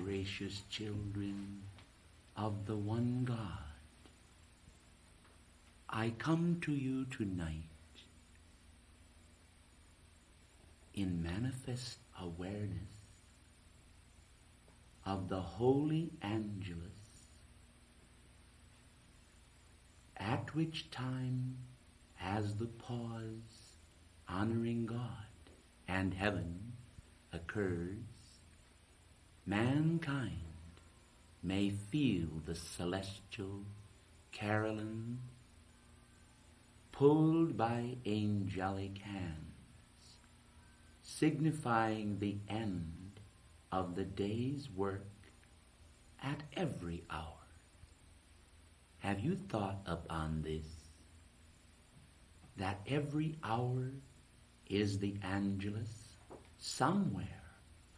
gracious children of the one God, I come to you tonight in manifest awareness of the Holy Angelus, at which time, as the pause honoring God and heaven occurs, mankind may feel the celestial carillon pulled by angelic hands, signifying the end of the day's work at every hour. Have you thought upon this? That every hour is the Angelus somewhere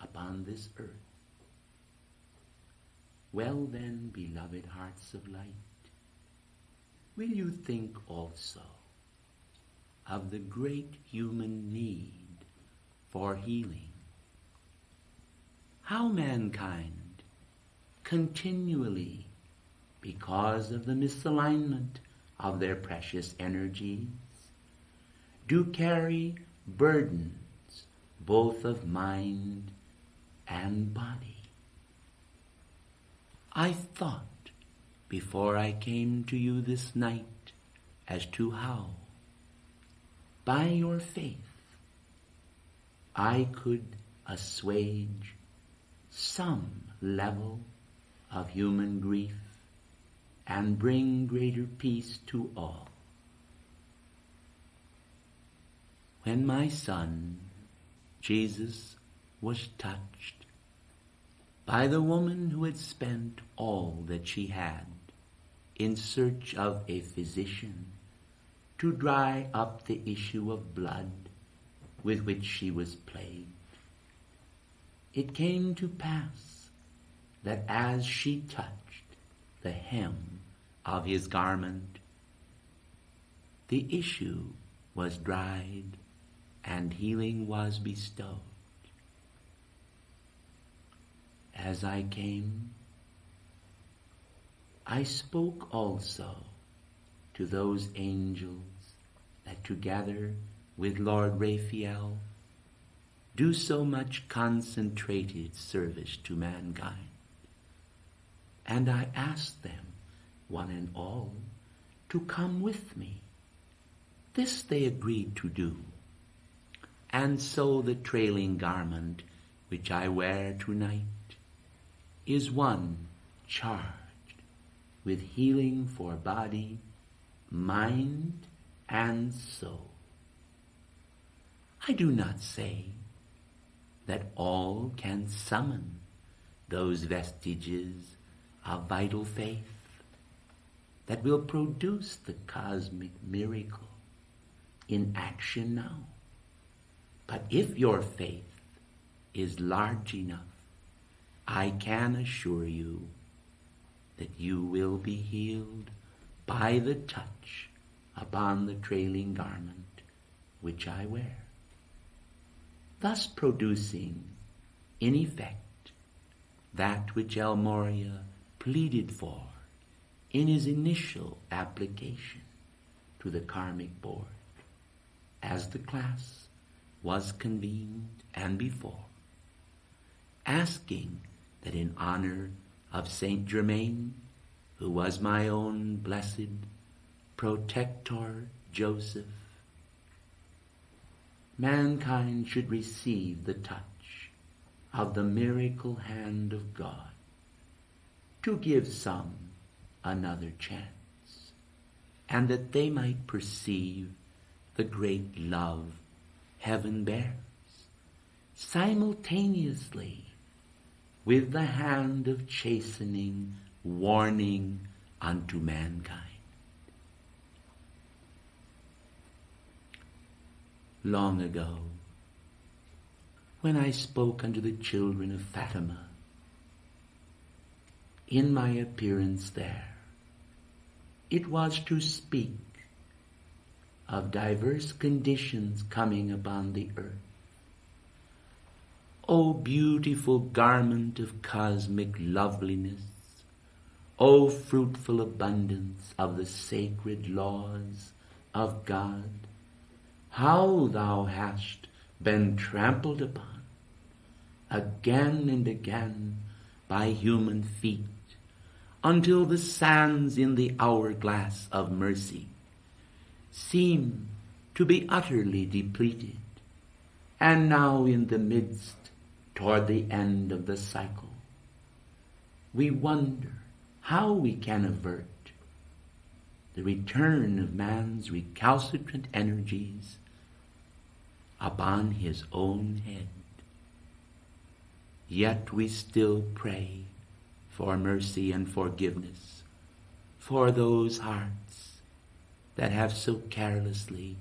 upon this earth. Well then, beloved hearts of light, will you think also of the great human need for healing? How mankind continually, because of the misalignment of their precious energies, do carry burdens both of mind and body. I thought before I came to you this night as to how, by your faith, I could assuage some level of human grief and bring greater peace to all. When my son, Jesus, was touched by the woman who had spent all that she had in search of a physician to dry up the issue of blood with which she was plagued, it came to pass that as she touched the hem of his garment, the issue was dried and healing was bestowed. As I came, I spoke also to those angels that together with Lord Raphael do so much concentrated service to mankind. And I asked them, one and all, to come with me. This they agreed to do. And so the trailing garment which I wear tonight is one charged with healing for body, mind, and soul. I do not say that all can summon those vestiges of vital faith that will produce the cosmic miracle in action now. But if your faith is large enough, I can assure you that you will be healed by the touch upon the trailing garment which I wear, thus producing in effect that which El Moria pleaded for in his initial application to the karmic board, as the class was convened and before, asking that in honor of Saint Germain, who was my own blessed protector Joseph, mankind should receive the touch of the miracle hand of God, to give some another chance, and that they might perceive the great love heaven bears, simultaneously with the hand of chastening, warning unto mankind. Long ago, when I spoke unto the children of Fatima, in my appearance there, it was to speak of diverse conditions coming upon the earth. O beautiful garment of cosmic loveliness, O fruitful abundance of the sacred laws of God, how thou hast been trampled upon again and again by human feet, until the sands in the hourglass of mercy seem to be utterly depleted, and now in the midst, toward the end of the cycle, we wonder how we can avert the return of man's recalcitrant energies upon his own head. Yet we still pray for mercy and forgiveness for those hearts that have so carelessly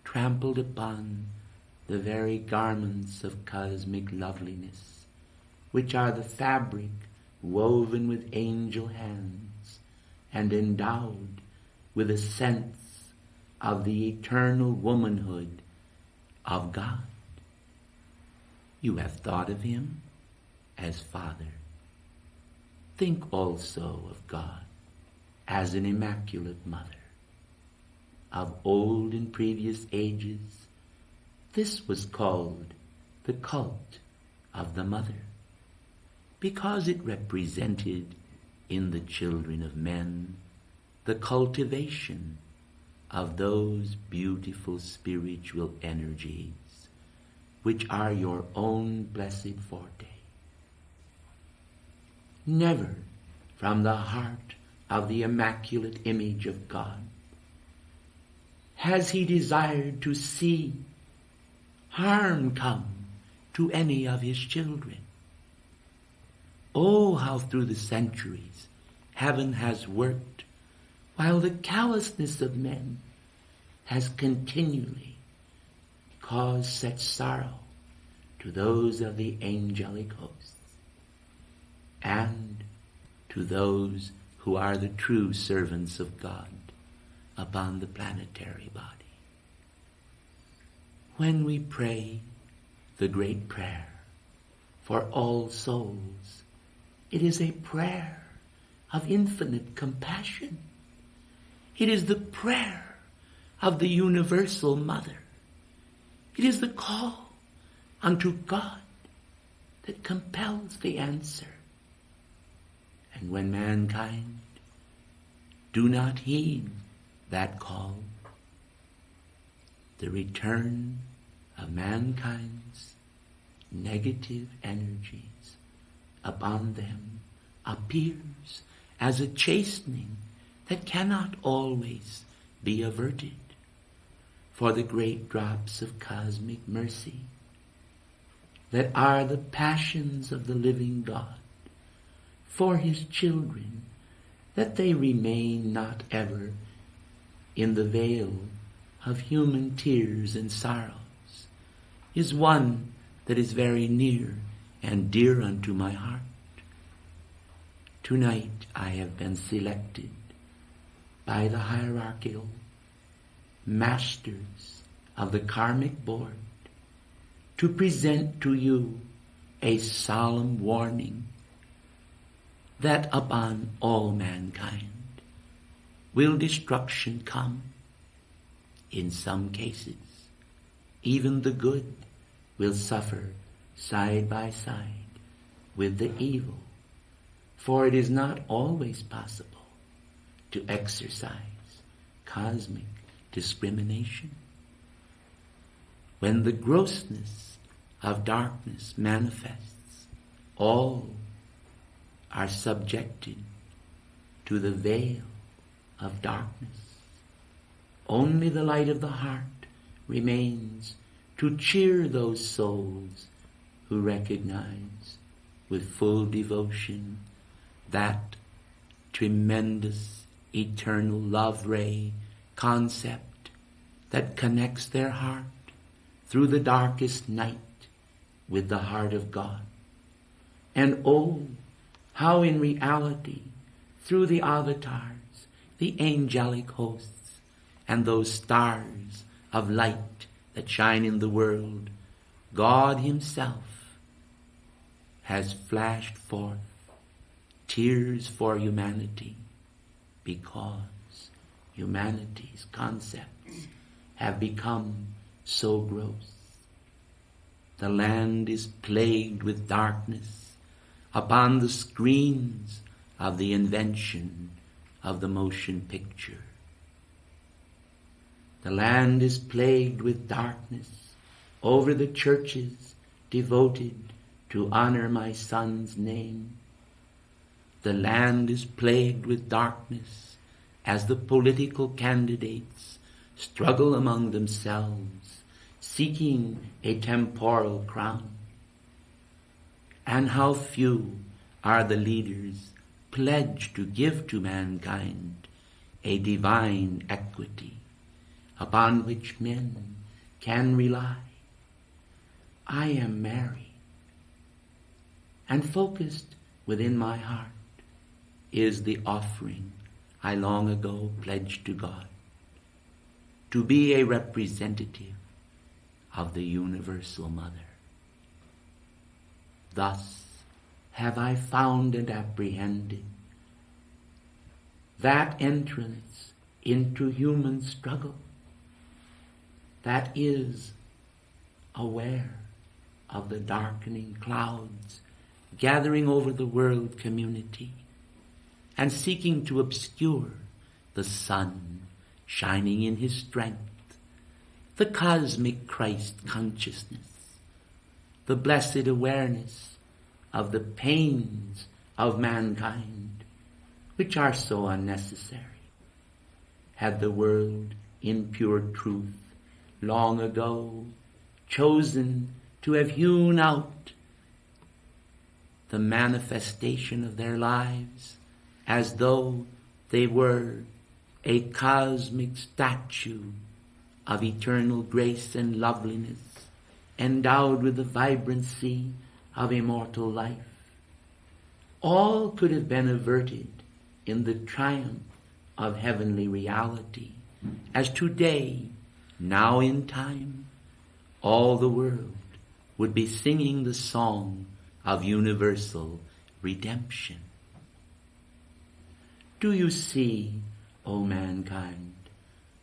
trampled upon the very garments of cosmic loveliness, which are the fabric woven with angel hands and endowed with a sense of the eternal womanhood of God. You have thought of him as Father. Think also of God as an immaculate mother. Of old and previous ages, this was called the cult of the mother, because it represented in the children of men the cultivation of those beautiful spiritual energies which are your own blessed forte. Never from the heart of the immaculate image of God has he desired to see harm come to any of his children. Oh, how through the centuries heaven has worked, while the callousness of men has continually caused such sorrow to those of the angelic hosts and to those who are the true servants of God upon the planetary body. When we pray the great prayer for all souls, it is a prayer of infinite compassion. It is the prayer of the universal mother. It is the call unto God that compels the answer. And when mankind do not heed that call, the return of mankind's negative energies upon them appears as a chastening that cannot always be averted. For the great drops of cosmic mercy that are the passions of the living God for his children, that they remain not ever in the veil of human tears and sorrows, is one that is very near and dear unto my heart. Tonight I have been selected by the hierarchical masters of the karmic board to present to you a solemn warning that upon all mankind will destruction come. In some cases, even the good will suffer side by side with the evil, for it is not always possible to exercise cosmic discrimination. When the grossness of darkness manifests, all are subjected to the veil of darkness. Only the light of the heart remains to cheer those souls who recognize with full devotion that tremendous eternal love ray concept that connects their heart through the darkest night with the heart of God. And oh, how in reality, through the avatars, the angelic hosts, and those stars of light that shine in the world, God himself has flashed forth tears for humanity, because humanity's concepts have become so gross. The land is plagued with darkness upon the screens of the invention of the motion picture. The land is plagued with darkness over the churches devoted to honor my Son's name. The land is plagued with darkness as the political candidates struggle among themselves, seeking a temporal crown. And how few are the leaders pledged to give to mankind a divine equity upon which men can rely. I am Mary, and focused within my heart is the offering I long ago pledged to God, to be a representative of the universal mother. Thus have I found and apprehended that entrance into human struggle that is aware of the darkening clouds gathering over the world community and seeking to obscure the sun shining in his strength, the cosmic Christ consciousness, the blessed awareness of the pains of mankind, which are so unnecessary. Had the world in pure truth long ago chosen to have hewn out the manifestation of their lives as though they were a cosmic statue of eternal grace and loveliness, endowed with the vibrancy of immortal life, all could have been averted in the triumph of heavenly reality, as today, now in time, all the world would be singing the song of universal redemption. Do you see, O mankind,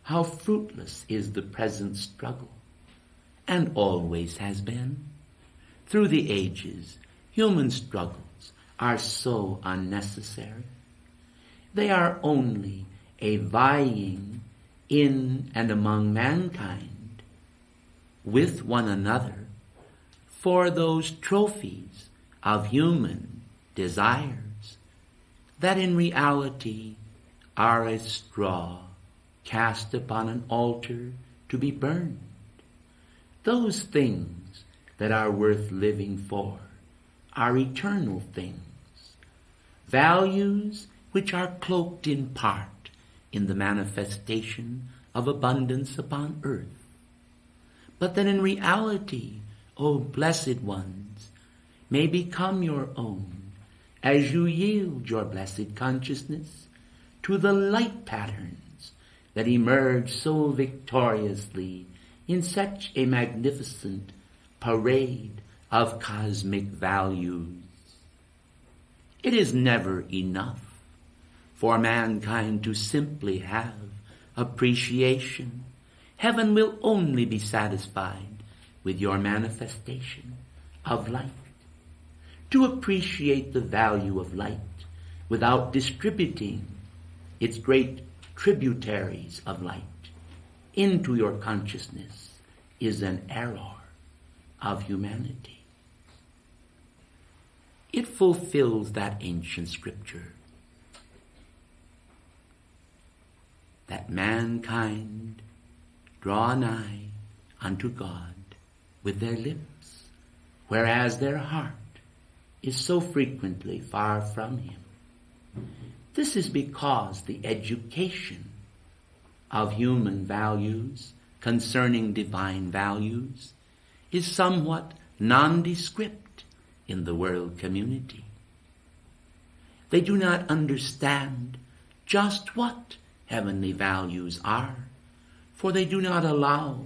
how fruitless is the present struggle, and always has been? Through the ages, human struggles are so unnecessary. They are only a vying in and among mankind with one another for those trophies of human desires that in reality are as straw cast upon an altar to be burned. Those things that are worth living for are eternal things, values which are cloaked in part in the manifestation of abundance upon earth, but that in reality, O blessed ones, may become your own as you yield your blessed consciousness to the light patterns that emerge so victoriously in such a magnificent parade of cosmic values. It is never enough for mankind to simply have appreciation. Heaven will only be satisfied with your manifestation of light. To appreciate the value of light without distributing its great tributaries of light into your consciousness is an error of humanity. It fulfills that ancient scripture that mankind draw nigh unto God with their lips, whereas their heart is so frequently far from him. This is because the education of human values concerning divine values is somewhat nondescript in the world community. They do not understand just what heavenly values are, for they do not allow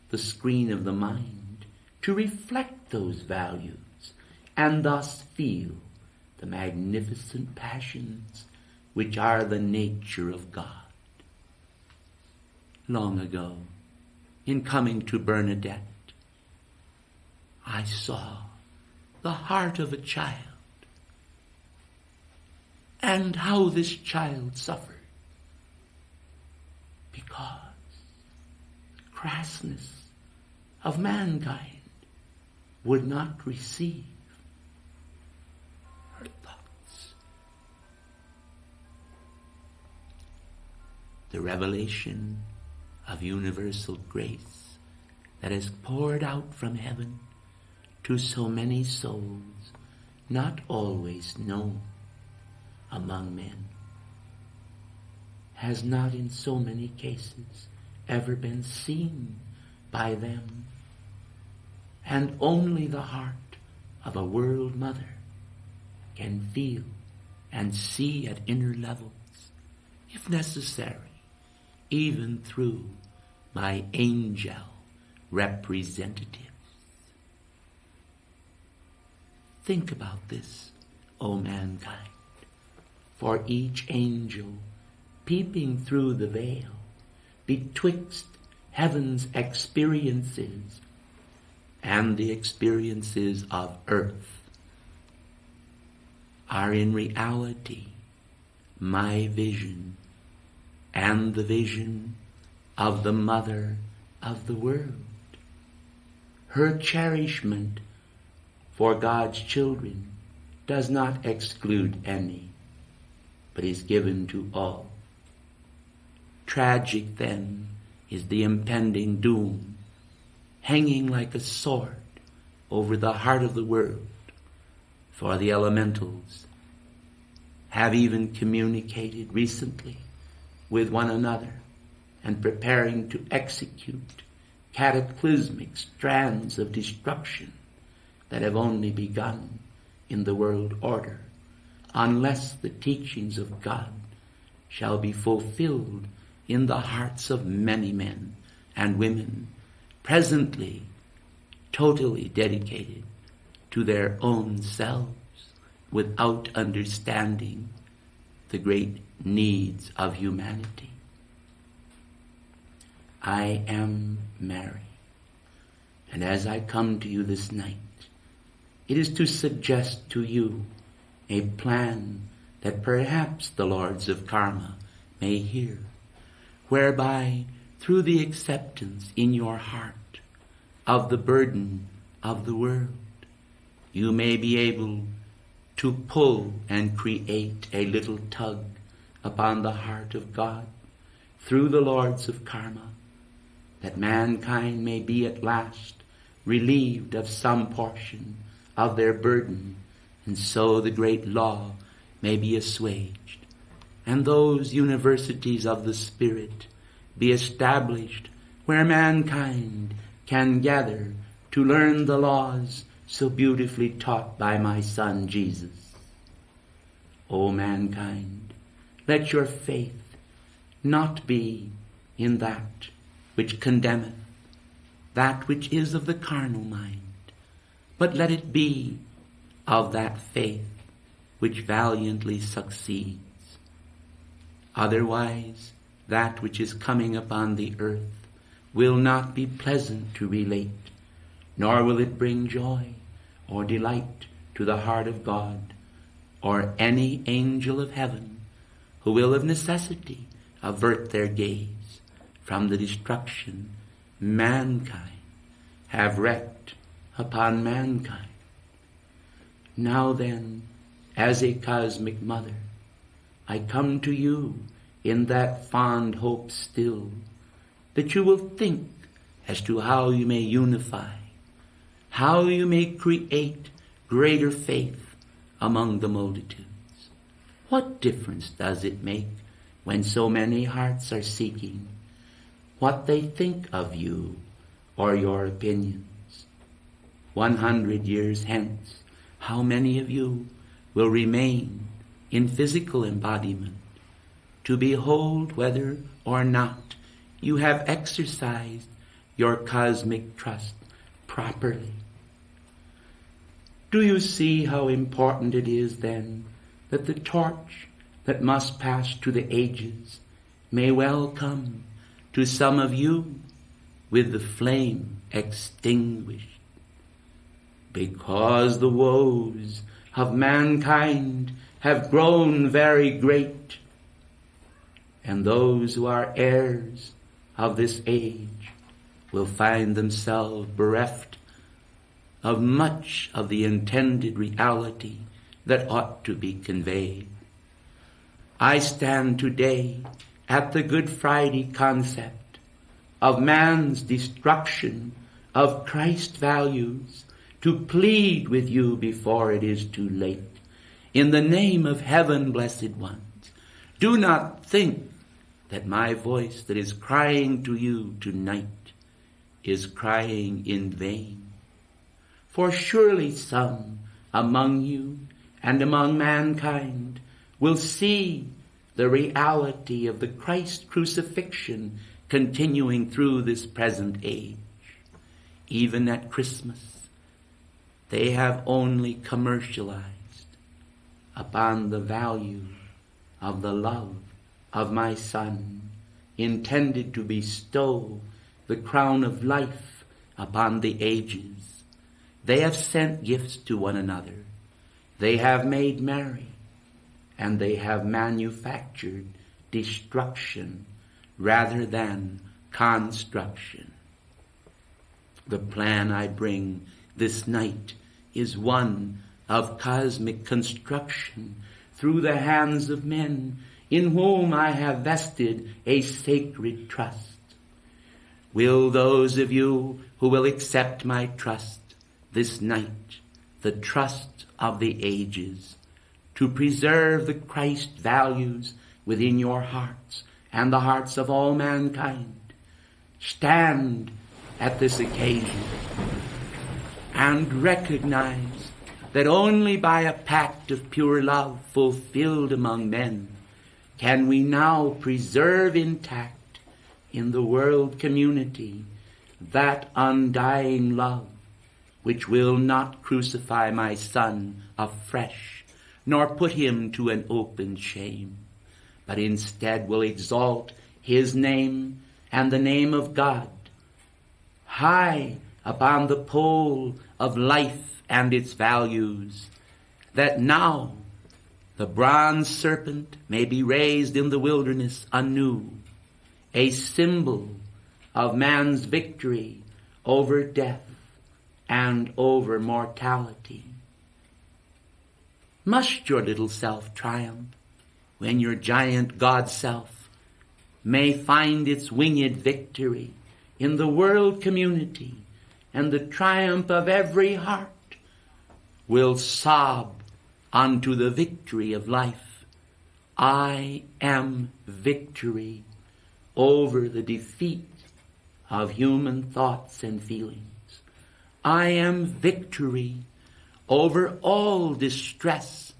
the screen of the mind to reflect those values and thus feel the magnificent passions which are the nature of God. Long ago, in coming to Bernadette, I saw the heart of a child, and how this child suffered because the crassness of mankind would not receive her thoughts. The revelation of universal grace that is poured out from heaven to so many souls, not always known among men, has not in so many cases ever been seen by them. And only the heart of a world mother can feel and see at inner levels, if necessary, even through my angel representatives. Think about this, O mankind, for each angel peeping through the veil betwixt heaven's experiences and the experiences of earth are in reality my vision and the vision of the mother of the world. Her cherishment for God's children does not exclude any, but is given to all. Tragic then is the impending doom hanging like a sword over the heart of the world, for the elementals have even communicated recently with one another and preparing to execute cataclysmic strands of destruction that have only begun in the world order, unless the teachings of God shall be fulfilled in the hearts of many men and women presently totally dedicated to their own selves without understanding the great needs of humanity. I am Mary, and as I come to you this night, it is to suggest to you a plan that perhaps the lords of karma may hear, whereby through the acceptance in your heart of the burden of the world, you may be able to pull and create a little tug upon the heart of God through the lords of karma, that mankind may be at last relieved of some portion of their burden, and so the great law may be assuaged, and those universities of the Spirit be established where mankind can gather to learn the laws so beautifully taught by my Son Jesus. O mankind, let your faith not be in that which condemneth, that which is of the carnal mind, but let it be of that faith which valiantly succeeds. Otherwise, that which is coming upon the earth will not be pleasant to relate, nor will it bring joy or delight to the heart of God, or any angel of heaven, who will of necessity avert their gaze from the destruction mankind have wreaked upon mankind. Now then, as a cosmic mother, I come to you in that fond hope still, that you will think as to how you may unify, how you may create greater faith among the multitudes. What difference does it make when so many hearts are seeking what they think of you or your opinions? 100 years hence, how many of you will remain in physical embodiment to behold whether or not you have exercised your cosmic trust properly? Do you see how important it is then that the torch that must pass to the ages may well come to some of you with the flame extinguished? Because the woes of mankind have grown very great, and those who are heirs of this age will find themselves bereft of much of the intended reality that ought to be conveyed. I stand today at the Good Friday concept of man's destruction of Christ values to plead with you before it is too late. In the name of heaven, blessed ones, do not think that my voice that is crying to you tonight is crying in vain. For surely some among you and among mankind will see the reality of the Christ crucifixion continuing through this present age. Even at Christmas, they have only commercialized upon the value of the love of my Son, intended to bestow the crown of life upon the ages. They have sent gifts to one another. They have made merry, and they have manufactured destruction rather than construction. The plan I bring this night is one of cosmic construction through the hands of men in whom I have vested a sacred trust. Will those of you who will accept my trust this night, the trust of the ages, to preserve the Christ values within your hearts and the hearts of all mankind, stand at this occasion and recognize that only by a pact of pure love fulfilled among men can we now preserve intact in the world community that undying love which will not crucify my Son afresh, nor put him to an open shame, but instead will exalt his name and the name of God high upon the pole of life and its values, that now the bronze serpent may be raised in the wilderness anew, a symbol of man's victory over death and over mortality. Must your little self triumph when your giant God self may find its winged victory in the world community, and the triumph of every heart will sob unto the victory of life? I am victory over the defeat of human thoughts and feelings. I am victory over all distress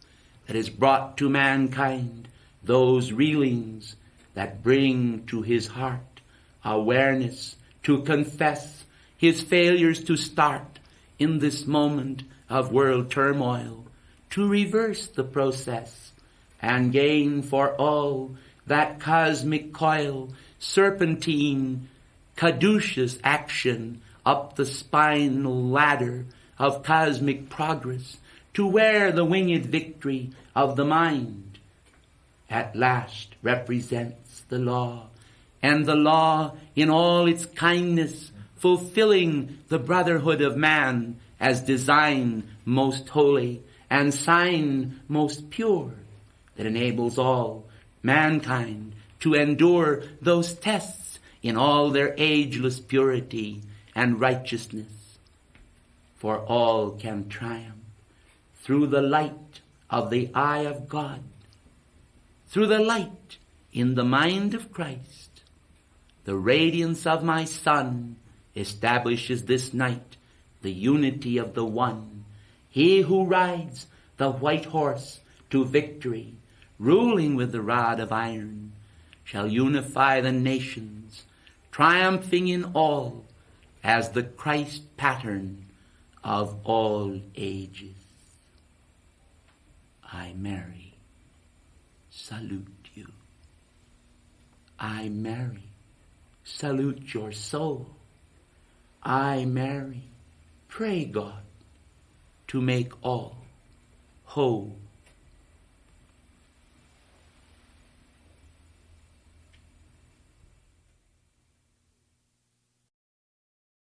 that is brought to mankind, those reelings that bring to his heart awareness to confess his failures to start in this moment of world turmoil, to reverse the process and gain for all that cosmic coil, serpentine, caduceus action up the spinal ladder of cosmic progress, to where the winged victory of the mind at last represents the law, and the law in all its kindness, fulfilling the brotherhood of man as design most holy and sign most pure, that enables all mankind to endure those tests in all their ageless purity and righteousness. For all can triumph through the light of the eye of God, through the light in the mind of Christ. The radiance of my Son establishes this night the unity of the one, he who rides the white horse to victory, ruling with the rod of iron, shall unify the nations, triumphing in all as the Christ pattern of all ages. I, Mary, salute you. I, Mary, salute your soul. I, Mary, pray God to make all whole